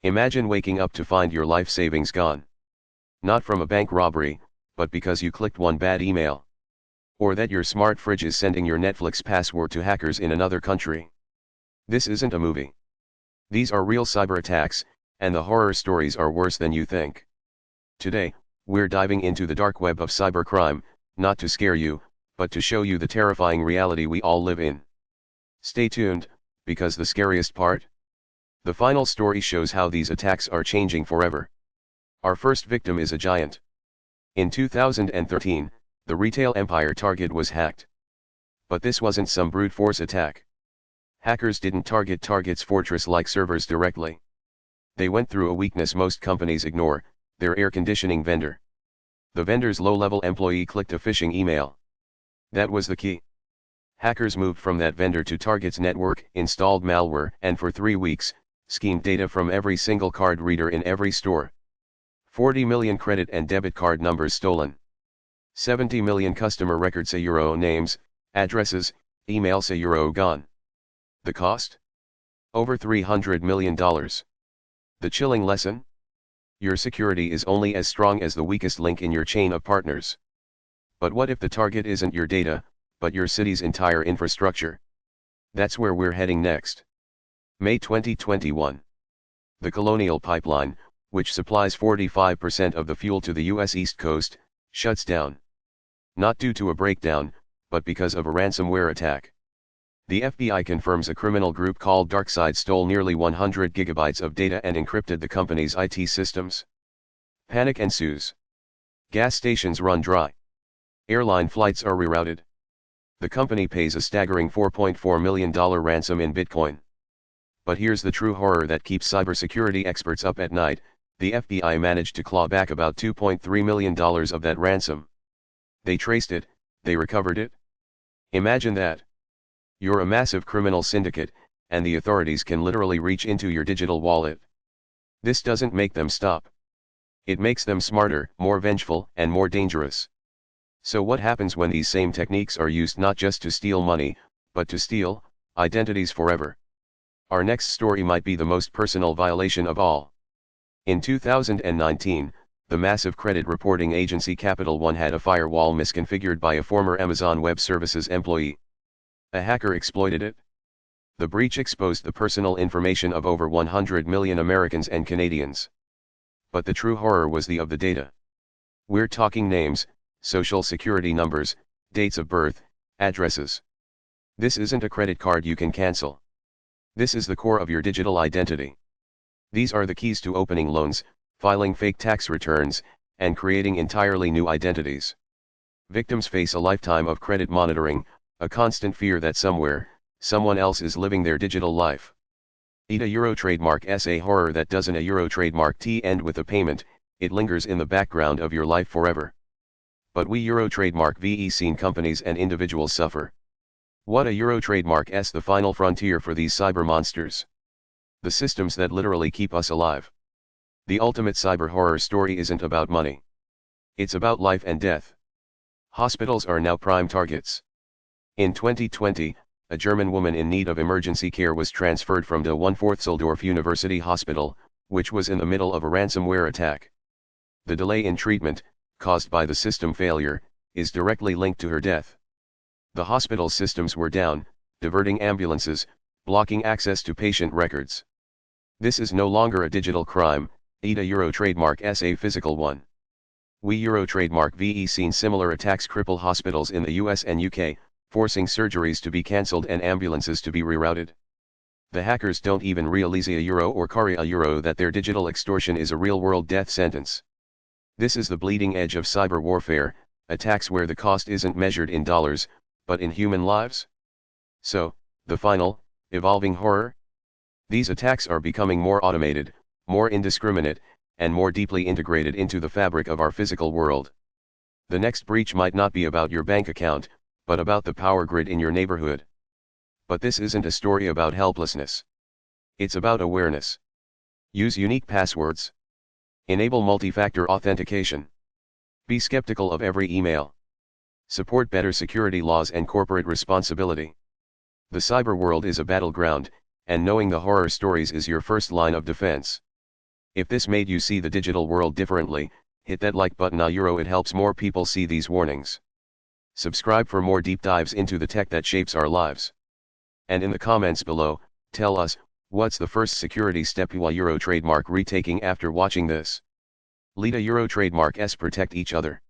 Imagine waking up to find your life savings gone. Not from a bank robbery, but because you clicked one bad email. Or that your smart fridge is sending your Netflix password to hackers in another country. This isn't a movie. These are real cyber attacks, and the horror stories are worse than you think. Today, we're diving into the dark web of cybercrime, not to scare you, but to show you the terrifying reality we all live in. Stay tuned, because the scariest part? The final story shows how these attacks are changing forever. Our first victim is a giant. In 2013, the retail empire Target was hacked. But this wasn't some brute force attack. Hackers didn't target Target's fortress-like servers directly. They went through a weakness most companies ignore, their air conditioning vendor. The vendor's low-level employee clicked a phishing email. That was the key. Hackers moved from that vendor to Target's network, installed malware, and for 3 weeks, schemed data from every single card reader in every store. 40 million credit and debit card numbers stolen. 70 million customer records names, addresses, emails gone. The cost? Over $300 million. The chilling lesson? Your security is only as strong as the weakest link in your chain of partners. But what if the target isn't your data, but your city's entire infrastructure? That's where we're heading next. May 2021. The Colonial Pipeline, which supplies 45% of the fuel to the US East Coast, shuts down. Not due to a breakdown, but because of a ransomware attack. The FBI confirms a criminal group called DarkSide stole nearly 100 gigabytes of data and encrypted the company's IT systems. Panic ensues. Gas stations run dry. Airline flights are rerouted. The company pays a staggering $4.4 million ransom in Bitcoin. But here's the true horror that keeps cybersecurity experts up at night: the FBI managed to claw back about $2.3 million of that ransom. They traced it, they recovered it. Imagine that. You're a massive criminal syndicate, and the authorities can literally reach into your digital wallet. This doesn't make them stop. It makes them smarter, more vengeful, and more dangerous. So what happens when these same techniques are used not just to steal money, but to steal identities forever? Our next story might be the most personal violation of all. In 2019, the massive credit reporting agency Capital One had a firewall misconfigured by a former Amazon Web Services employee. A hacker exploited it. The breach exposed the personal information of over 100 million Americans and Canadians. But the true horror was the data. We're talking names, social security numbers, dates of birth, addresses. This isn't a credit card you can cancel. This is the core of your digital identity. These are the keys to opening loans, filing fake tax returns, and creating entirely new identities. Victims face a lifetime of credit monitoring, a constant fear that somewhere, someone else is living their digital life. ETA Euro trademark SA horror that doesn't a Euro trademark T end with a payment, it lingers in the background of your life forever. But we Euro trademark VE seen companies and individuals suffer. What a Euro trademark S the final frontier for these cyber monsters. The systems that literally keep us alive. The ultimate cyber horror story isn't about money. It's about life and death. Hospitals are now prime targets. In 2020, a German woman in need of emergency care was transferred from the Wonforsseldorf University Hospital, which was in the middle of a ransomware attack. The delay in treatment, caused by the system failure, is directly linked to her death. The hospital's systems were down, diverting ambulances, blocking access to patient records. This is no longer a digital crime, ETA Euro trademark SA physical one. We Euro trademark VE seen similar attacks cripple hospitals in the US and UK, forcing surgeries to be cancelled and ambulances to be rerouted. The hackers don't even realize a Euro or carry a Euro that their digital extortion is a real-world death sentence. This is the bleeding edge of cyber warfare, attacks where the cost isn't measured in dollars, but in human lives. So, the final, evolving horror? These attacks are becoming more automated, more indiscriminate, and more deeply integrated into the fabric of our physical world. The next breach might not be about your bank account, but about the power grid in your neighborhood. But this isn't a story about helplessness. It's about awareness. Use unique passwords. Enable multi-factor authentication. Be skeptical of every email. Support better security laws and corporate responsibility. The cyber world is a battleground, and knowing the horror stories is your first line of defense. If this made you see the digital world differently, hit that like button now. It helps more people see these warnings. Subscribe for more deep dives into the tech that shapes our lives. And in the comments below, tell us, what's the first security step you are trademark retaking after watching this? Let trademark protect each other.